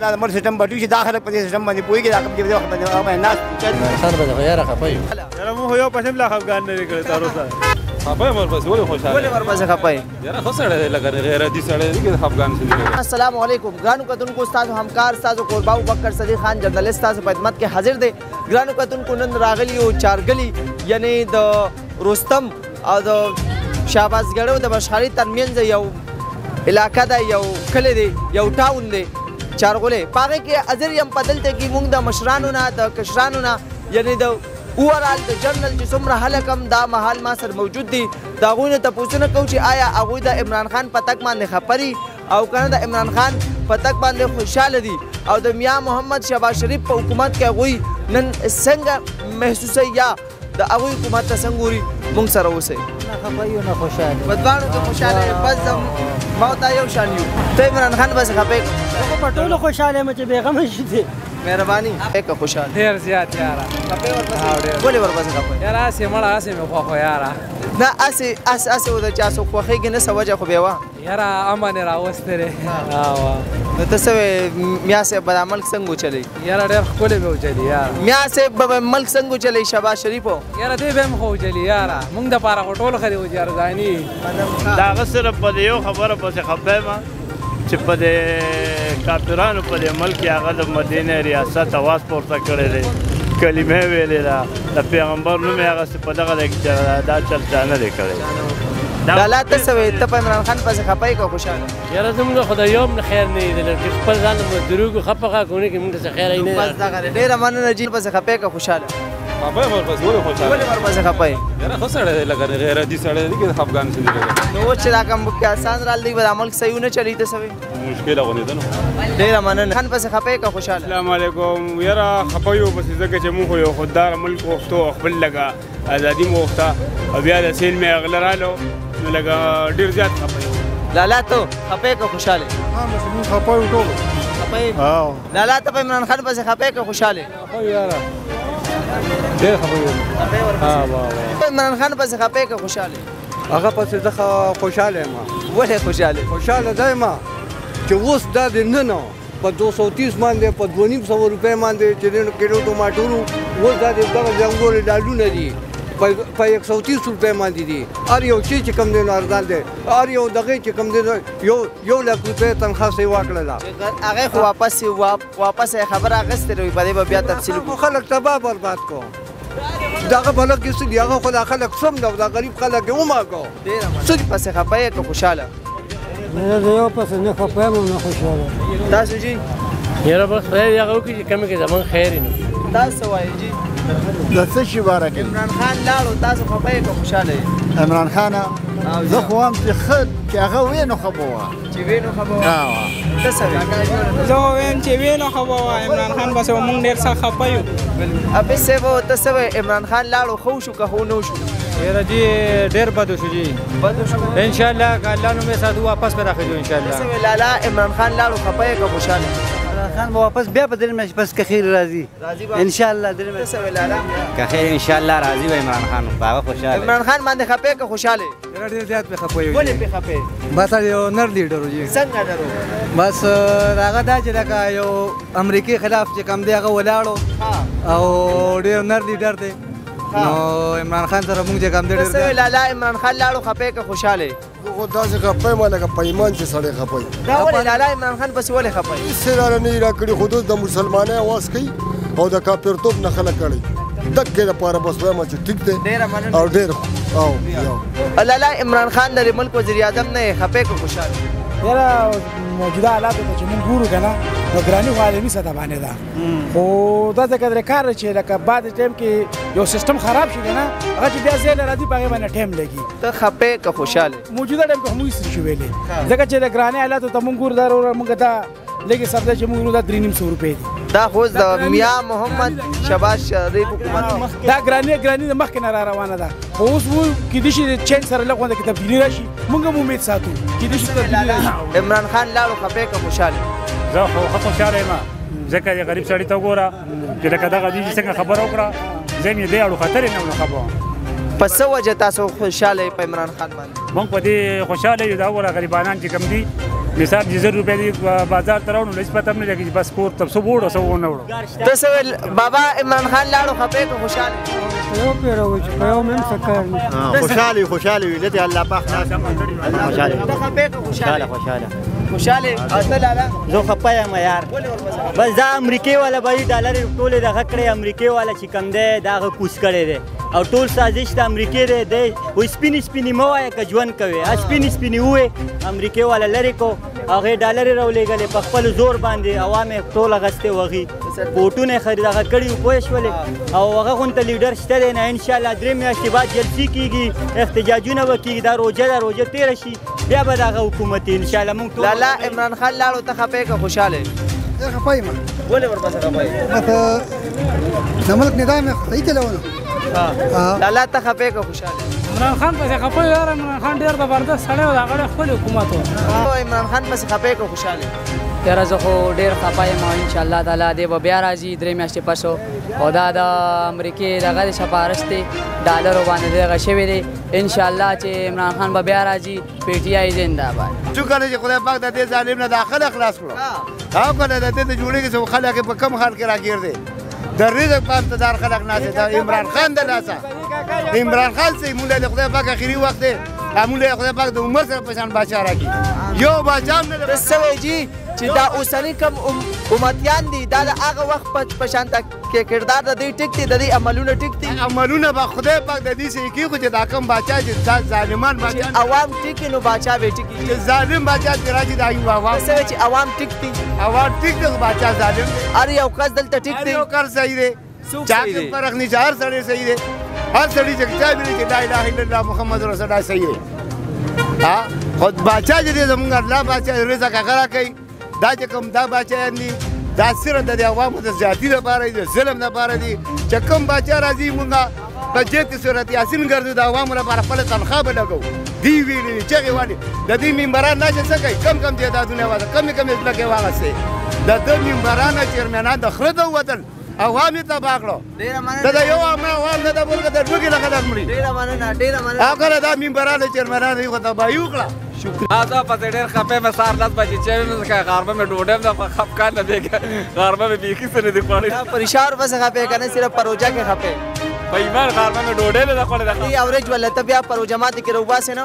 دا د ملک سیسټم بدلو شي دا خلک په دې سیسټم باندې پوهېږي دا کوم چې دې وخت باندې هغه ناست سر به خو یاره خفه یو یاره موږ یو پسې لا خفګان نه دی کړی تر اوسه خفه یم ورپسې ولې خوشحاله ولې ورپسې خفه یې یاره ښه سړی دی لکه غیرتي سړی دی که خفګان شي السلام علیکم ګرانو کتونکو ستاسو همکار ستاسو قربا ابوبکر صدیق خان جرنلسټ ستاسو په خدمت کې حاضر دی ګرانو کتونکو نن راغلی یو چارګلي یعنی د رستم او د شهبازګړو د بشخالي ترمنځ یو علاقه ده یو کلی دی یو ټاون دی چارغولې په هغې کې حاضر یم په دلته کې موږ د مشرانو نه د کشرانو نه یعنی د اوورال د جنرال چې څومره خلک هم دا مهال ما سره موجود دي د هغوی نه تپوسونه کوو چې آیا هغوی د عمران خان په تګ باندې خفه دي او که نه د عمران خان په تګ باندې خوشحاله دي او د میا محمد شهباز شریف په حکومت کې هغوی نن څنګه محسوسوي یا د هغوی حکومت ته څنګه ګوري موږ سره اوسئ نه خفه یو نه خوشحاله په دواړو کې خوشحاله یې بس ما ورته یو شان یو ته عمران خان بس خفه یې زه په ټولو خوشحاله یم چې بېغمه شي دی مهرباني که خوشحاله ډېر زیات یاره خفه یې ورپسې ولې ورپسې خفه یې یاره هسې مړه هسې مې خوښ وه یاره نه هسې و د چا څوک خوښېږي نه څه وجه خو بیا وه یاره امن یې راوستی دی نو ته څه وې میا صاحب به دا ملک څنګه وچلوي یاره ډېر ښکلی به وچلي یاره میا صاحب به ملک څنګه وچلوي شهباز شریفو یاره دی به هم خو وچلي یاره مونږ دپاره خو ټول ښه دی وچ ارزاني د هغه صرف په دې یو خبره پسې خفه یم چې په دې کافرانو په دې ملک کې هغه د مدینې ریاست اواز پورته کړی دی کلمه ویلې ده د پیغمبر نوم یې هغسې په دغه دی چې دا چل چا نه دی کړی لالا ته څه وایې ته په عمران خان پسې خفه یې که خوشحاله یاره زموږ خو د یو هم خیر نه دی چې خپل ځان مزدورو خفه کړو کې موږ ته څه خیر نه بس دغه دی ډېره مننه جي پسې خفه یې که خوشحاله خفه یم ورپسې ولې خوشحاله ولې ورپسې خفه یې یاره ښه سړی دی لکه غیرتي سړی دی که خفګان شي نو اوس چې دا کوم کې آسان رال دی به دا ملک صحیح ونه چلی ته څه وایې مشکله غوندې ده نو ډېره مننه خان پسې خفه یې که خوشحاله السلام علیکم یاره خفه یو پسې ځکه چې موږ خو یو خودداره ملک غوښتو او خپل لږه ازادي مو غوښته او بیا د سیل مې غله رالو نو لږه ډېر زیات خفه یو لالا ته خفه یې که خوشحاله موږ خفه یو ټول خفه یې لالا ته په عمران خان پسې خفه یې که خوشحاله یاره ډېر خفه یم په عمران خان پسې خفه یې که خوشحاله هغه پسې زه خوشحاله یم ولې خوشحاله خوشحاله دا یم چې اوس دا د نن په 230 باندې په 2500 روپۍ باندې چې د کیلو ټماټرو اوس دا د دغه ځنګلو ډالونه دي په 130 روپۍ باندې دي هر یو شی چې کم دی نو ارزان دی هر یو دغه چې کم دی یو لک روپۍ تنخواه یې واکړله هغې خو واپس یې خبره اخیستې وي په دې به بیا تفصیل خو خلک تباه برباد کو دغه بلک کې څه دي هغه خو دا خلک سم ده دا غریب خلک یې وماګو څه پسې خفه یې که خوشحاله نه زه یو پسې نه خفه یم نه خوشحاله تاسو جي یاره بس خدای دې هغه وکړي چې کمې کې زمون خیر وي تاسو څه وایئ جي د څه شي باره کې عمران خان لاړو تاسو خفه یې که خوشحاله یې عمران خان زه خو وایم چې ښه چې هغه وی نو ښه به وه چې وی نو ښه به وه ته څه وایې زه خو وایم چې وی نو ښه به وه عمران خان بس مونږ ډېر سخت خفه یو حافظ صاحب ته څه وایې عمران خان لاړو ښه وشو که ښه ونه وشو یاره جی ډېر بد وشو جی بد وشو انشاءالله که الله نوم یې ساتو واپس به راخېږو انشاءالله څه وایې لالا عمران خان لاړو خفه یې که خوشحاله خان به واپس بیا په درې میاشتې پس که خیر راځي ان شاء الله درې ته څه وایې لالا که خیر ان شاء الله راځي به عمران خان په هغه خوشاله عمران خان باندې خفه یې که خوشحاله یې یاره ډېر زیات پې خفه یو ولې پې خفه یې بس یو نر لیډر و جی څنګه درو بس هغه دا چې لکه یو امریکې خلاف چې کم دی هغه ولاړو او ډېر نر لیډر دی نو عمران خان سره مونږ چې کم دی ته څه وایې لالا عمران خان لاړو خفه یې که خوشحاله یې خو داسې خفه یم لکه په ایمان چې سړی خفه وي دا ولې لالا عمران خان پسې ولې خفه یې هېڅ راله نه یې راکړي خو دوی د مسلمانۍ اواز کوي او د کافرتوب نه خلک کړی دقې لپاره بس وایم چې ټیک دی ډېره مننه او ډېر لالا عمران خان د ملک وزیر اعظم نه یې خفه یې که خوشحاله یاره موجوده حالاتو ته چې موږ ګورو که نه نو ګراني خو عالمي سطح باندې ده خو دا ځکه درې کار دی چې لکه بعد ټایم کې یو سیسټم خراب شي که نه هغه چې بیا ځای له راځي په هغې باندې ټایم لګي ته خفه یې که خوشحاله موجوده ټایم کې خو موږ هېڅ نشو ویلی ځکه چې د ګرانۍ حالاتو ته موږ ګورو دا موږ دا لږې سبزه چې موږ ګورو دا 350 روپۍ دي دا خو د میا محمد شهباز شریف حکومت دا ګراني د مخکې نه را روانه ده خو اوس مو کیدای شي د چینج سره لږ غونډه کې تبدیلي راشي موږ هم امید ساتو کیدای شي تبدیلي راشي عمران خان لاړو خفه یې که خوشحاله زه خو ښه خوشحاله یم ځکه چې غریب سړي ته وګوره چې لکه دغه دي چې څنګه خبره وکړه زه مې دې اړو خطر یې نه خبره په څه وجه تاسو خوشحاله یې په عمران خان باندې موږ په دې خوشحاله یو دا وګوره غریبانان چې کوم دي مثال 1000 روپۍ دی بازار ته راوړو هېڅ پته هم نه لګي چې بس کور ته څه وړو څه ونه وړو. ته څه ویل بابا عمران خان لاړو خفه که خوشحاله یو پیره و چې په یو مې هم څه کار نه خوشحالي وي لدې الله پاک ناس خوشحالي ته خفه که خوشحاله خوشحاله او ته لالا زه خفه یم یار بس دا امریکې والا به ډالر ټولې دغه کړې امریکې والا چې کم دی دا هغه کوس کړی دی او ټول سازش د امریکې دی وایي سپینې سپینې مه وایه که ژوند کوې سپینې سپینې ووایې امریکې والا لرې کو هغې ډالرې راولېږلې په خپل زور باندې عوام یې ټول اغستې وغي بوټونه یې دغه کړي وو پوه شولې او هغه غونته لیډر شته دی نه انشاءالله 3 میاشتې بعد جلسې کېږي احتجاجونه به کېږي دا روژه ده روژه تېره شي بیا به دغه حکومت انشاءالله موږ ټول لالا عمران خان لاړو ته خفه که خوشحاله زه خفه یم ولې ورپسې خفه یې بس د ملک نظام یې صحیح چلونه لالا ته خفه که خوشحاله عمران خان پسې خفه یو عمران خان ډېر زبردست سړی و د هغه ډېر ښکلی حکومت و عمران خان پسې خفه که خوشحاله یاره زه خو ډېر خفه یم او انشاءالله تعالی دی به بیا راځي 3 میاشتې پس او دا د امریکې دغه د سفارش دی ډالرو باندې دغه شوی دی انشاءالله چې عمران خان به بیا راځي پی ټي آی زنده‌باد شکر دی چې خدای پاک د دې ظالم نه داخله خلاص کړو او کنه د دې د جوړېږي چې خلک په کم حال کې راګیر دی د رزق په انتظار خلک ناست دی عمران خان د لاسه عمران خان سي مونږ د خدای پاک اخري وخت دی مونږ د خدای پاک د عمر سره پشان بادشاه راکړي یو بادشاه هم نه ده سوی جی چې دا اوسني کم امتیان دي دا د هغه وخت په شان کې کردار د دې ټیک دي د دې عملونه ټیک دي عملونه به خدای پاک د دې سې کې خو چې دا کم بادشاه چې ظالمان بادشاه عوام ټیک نو بادشاه به ټیک چې ظالم بادشاه چې راځي دا یو عوام سوی چې عوام ټیک دي عوام ټیک دي بادشاه ظالم ار یو کس دلته ټیک دی یو کار صحیح دی چا کې فرق نه هر سړی صحیح دی هر سړی چې چا ویل چې لا اله الا الله محمد رسول الله صحیح دی ها خود بادشاه چې زمونږ الله بادشاه رزق هغه کوي دا چې کوم دا بادشاه دي دا صرف د عوامو د زیاتی لپاره دي ظلم لپاره دي چې کوم بادشاه راځي مونږ په جیب کې صورت یاسین ګرځو د عوامو لپاره خپل تنخواه به لګو دی ویلي چغې وایي د دې ممبران نه چې څه کوي کم جایدادونه واده کمې ځمکې واخیستې د ده ممبران چیرمنان د خره ته ووتل عوام یې تباه کړو دا یو عوام نه ده بلکې د ټوکې له خلک مړي ډېره مننه هغه دا ممبران چیرمنان یې خو تباهي وکړه زه پسې ډېر خفه یم سهار 10 بجې چې غرمه مې ډوډۍ هم نه خفقان نه دی غرمه مې بیخي څه نه دي خوړی پریشان ورپسې خفه که نه صرف په روژه کې خفه په ایمان غرمه مې ډوډۍ نه ده خوړې ای اورېج ولا ته بیا په روژه ماتې کې راوباسې نه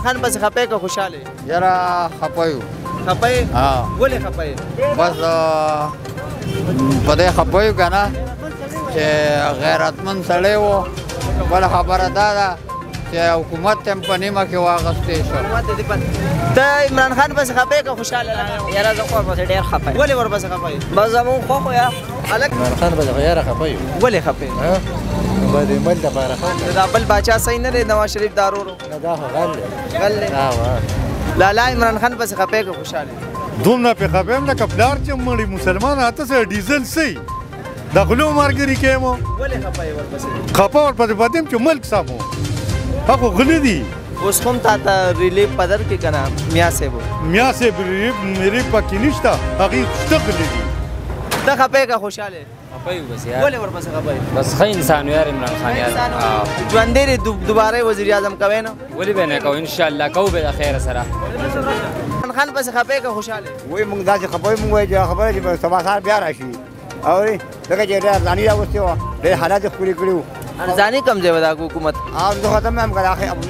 خان پسې خفه که خوشحاله یاره خفه یو خفه یې ولې خفه یې بس په دې خفه یو که نه چې غیرتمند سړی و بله خبره دا ده چې حکومت ته هم په نیمه کې واغستې شو ته عمران خان پسې خفه یې که خوشحاله یاره زه خو ورپسې ډېر خفه یم ولې ورپسې خفه یې بس زمونږ خوښ و یار هلک عمران خان پسې خو یاره خفه یم ولې خفه یې به د مل دپاره ښه دا بل باچا صحیح نه دی نواز شریف دارورو نه دا خو غل دی غل دی لالا عمران خان پسې خفه یې که خوشحاله دومره پې خفه یم لکه پلار چې مړي مسلمان اته سره ډیزل صحیح د غلو مارګري کوم ولې خفه یې ورپسې خفه ورپسې پاتې یم چې ملک سمو هغه غلي دي اوس هم تا ته ریلیف په در کې که نه میا صاحب میا صاحب ریلیف پکې نشته هغې شته غلي دي ته خفه یې که خوشحاله خفه یو بس یار ولې ورپسې خفه یې بس ښه انسان یار عمران خان یار ژوندی دی دوباره وزیر اعظم کوی نه ولې به نه کوو انشاءالله کوو به د خیره سره عمران خان پسې خفه یې که خوشحاله وایي موږ داسې خفه یو موږ وایي چې خبره چې سبا سهار بیا راشي اورې ځکه چې ډېر ارزاني راوستې وه ډېر حالات یې ښکلي کړي وو ارزاني کم ځای و د حکومت زه ختم یم که د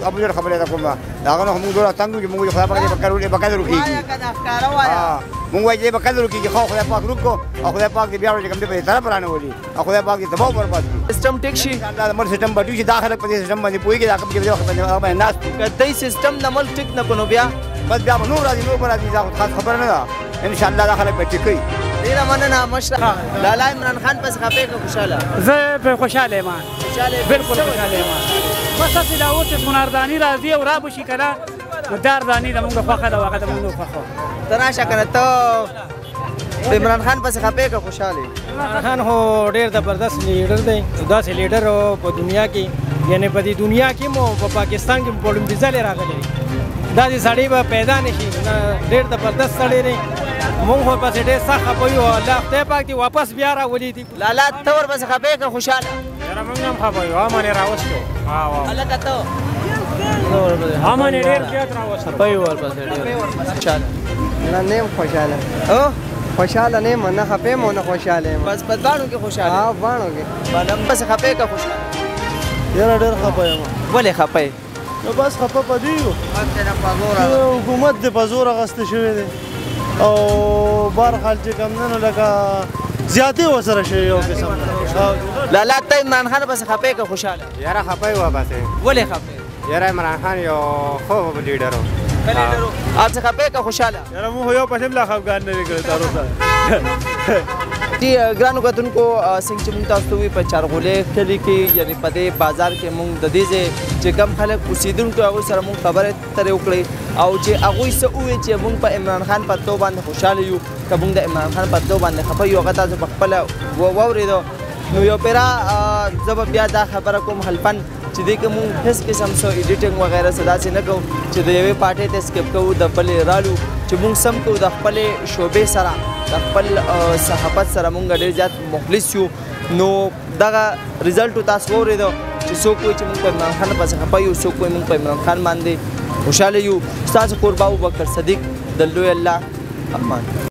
ابوجهل خبرې ته کوم د هغه نه موږ دومره تنګ یو چې موږ خدای پاک دې په قدر وکړي موږ وایي چې په قدر وکړي خو خدای پاک روک کو او خدای پاک دې بیا چې کوم دې په طرف رانولي او خدای پاک دې تباہ او برباد کړي سیستم ټیک شي دا مر سیستم باندې چې داخله په دې سیستم باندې پوهیږي دا کوم چې باندې ناس کدی سیستم د ملک ټیک نه کو بیا بس بیا نور راځي نور راځي دا خاص خبر نه ده ان شاء الله داخله په ټیکي ډیره مننه مشره لالا عمران خان پس خفه که خوشاله زه په خوشاله یم بالکل خوشاله یم بس چې دا اوس سوناردانی راځي او را بشي کنه داردانی د موږ خوخه دا وخت موږ خوخه تراشه کنه ته عمران خان پس خفه که خوشاله عمران خان هو ډیر زبردست لیډر دی داسې لیډر په دنیا کې یعنی په دې دنیا کې مو په پاکستان کې په ډیزل راغلی دا دې سړی به پیدا نشي ډیر زبردست سړی دی مونږ خو پسې ډېر سخت خفه یو الله خدای پاک دې واپس بیا راولي دي لالا ته ورپسې خفه که خوشحاله یاره مونږ هم خفه یو امن یې راوستو هلکه ته امن ډېر زیات راوست خپه یو ورپسې ډېر خوشحاله نه نیم خوشحاله خوشحاله نه یم نه خفه یم نه خوشحاله یم بس په دواړو کې خوشحاله ها دواړو کې بلم بس خفه که خوشحاله یاره ډېر خفه یم ولې خفه یې نو بس خفه په دې یو حکومت دې په زور اخیستی شوی دی او بهرحال چې کوم نه نو لکه زیاتې ورسره شوي یو قسم لالا ته عمران خان پسې خفه یې که خوشحاله یاره خفه یې وه بسې ولې خفه یاره عمران خان یو ښه لیډر و آپ څه خفه یې که خوشحاله یاره موږ یو پسې هم لا خفګان نه دی کړی تر اوسه جی ګرانو کتونکو څنګه چې موږ تاسو ته وایي په چارغولې کلي کې یعنې په دې بازار کې موږ د دې ځای چې کم خلک اوسېدونکو هغوی سره موږ خبرې اترې وکړې او چې هغوی څه ووایي چې موږ په عمران خان په تو باندې خوشحاله یو که موږ د عمران خان په تو باندې خفه یو هغه تاسو په خپله واورېدو نو یو پیرا زه به بیا دا خبره کوم حلفن چې دې کې موږ هېڅ قسم څه ایډیټینګ وغیره څه داسې نه کوو چې د یوې پارټۍ ته سکیپ کوو د بلې رالو چې موږ سم کوو د خپلې شعبې سره د خپل صحافت سره موږ ډېر زیات مخلص یو نو دغه رزلټ تاسو واورېدو چې څوک وایي چې موږ په عمران خان پسې خفه یو څوک وایي موږ په عمران خان باندې خوشحاله یو ستاسو کوربه ابوبکر صدیق د لوی الله امان